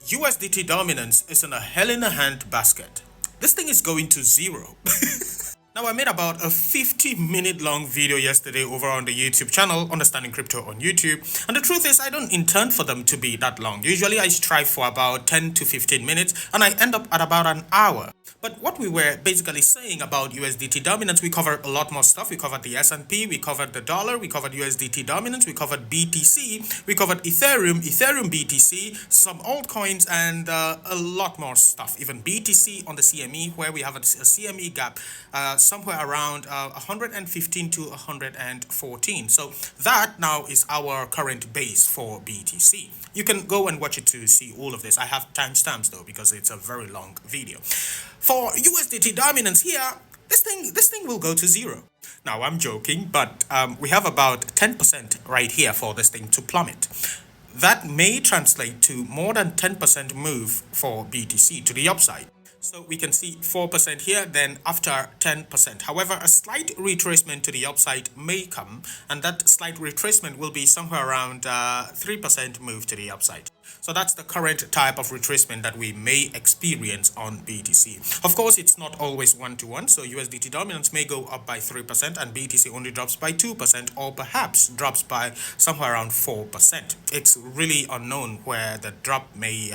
USDT dominance is in a hell in a hand basket. This thing is going to zero. Now, I made about a 50-minute long video yesterday over on the YouTube channel, Understanding Crypto on YouTube. And the truth is, I don't intend for them to be that long. Usually, I strive for about 10 to 15 minutes, and I end up at about an hour. But what we were basically saying about USDT dominance, we covered a lot more stuff. We covered the S&P, we covered the dollar, we covered USDT dominance, we covered BTC, we covered Ethereum, BTC, some altcoins, and a lot more stuff. Even BTC on the CME, where we have a CME gap somewhere around 115 to 114. So that now is our current base for BTC. You can go and watch it to see all of this. I have timestamps though, because it's a very long video. For USDT dominance here, this thing will go to zero. Now, I'm joking, but we have about 10% right here for this thing to plummet. That may translate to more than 10% move for BTC to the upside. So we can see 4% here, then after 10%. However, a slight retracement to the upside may come, and that slight retracement will be somewhere around 3% move to the upside. So that's the current type of retracement that we may experience on BTC. Of course, it's not always one-to-one, so USDT dominance may go up by 3% and BTC only drops by 2%, or perhaps drops by somewhere around 4%. It's really unknown where the drop may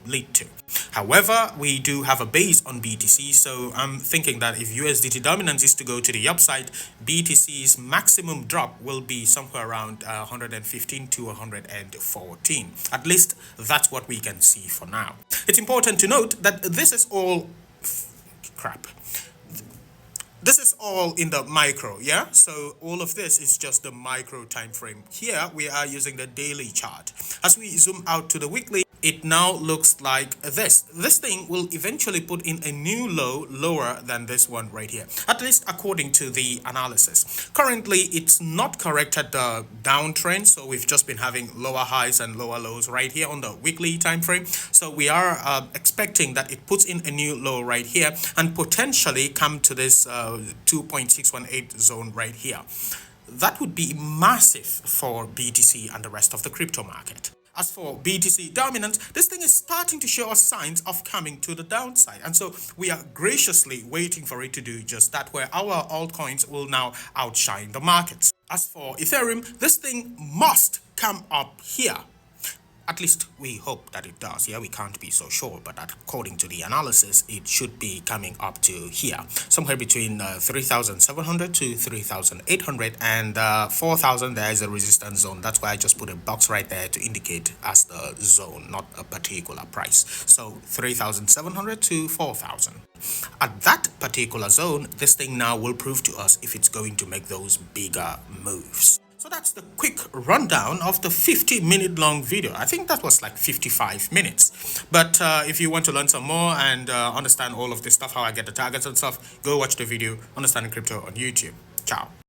lead to. However, we do have a base on BTC, so I'm thinking that if USDT dominance is to go to the upside, BTC's maximum drop will be somewhere around 115 to 114. At least that's what we can see for now. It's important to note that this is all This is all in the micro, yeah? So all of this is just the micro time frame. Here we are using the daily chart. As we zoom out to the weekly, it now looks like this. This thing will eventually put in a new low lower than this one right here, at least according to the analysis. Currently, it's not corrected the downtrend, so we've just been having lower highs and lower lows right here on the weekly time frame. So we are expecting that it puts in a new low right here and potentially come to this 2.618 zone right here. That would be massive for BTC and the rest of the crypto market. As for BTC dominance, this thing is starting to show us signs of coming to the downside. And so we are graciously waiting for it to do just that, where our altcoins will now outshine the markets. As for Ethereum, this thing must come up here. At least we hope that it does. Yeah, we can't be so sure, but according to the analysis, it should be coming up to here, somewhere between 3,700 to 3,800 and 4,000. There is a resistance zone. That's why I just put a box right there to indicate as the zone, not a particular price. So 3,700 to 4,000. At that particular zone, this thing now will prove to us if it's going to make those bigger moves. So that's the quick rundown of the 50-minute long video. I think that was like 55 minutes. But if you want to learn some more and understand all of this stuff, how I get the targets and stuff, go watch the video Understanding Crypto on YouTube. Ciao.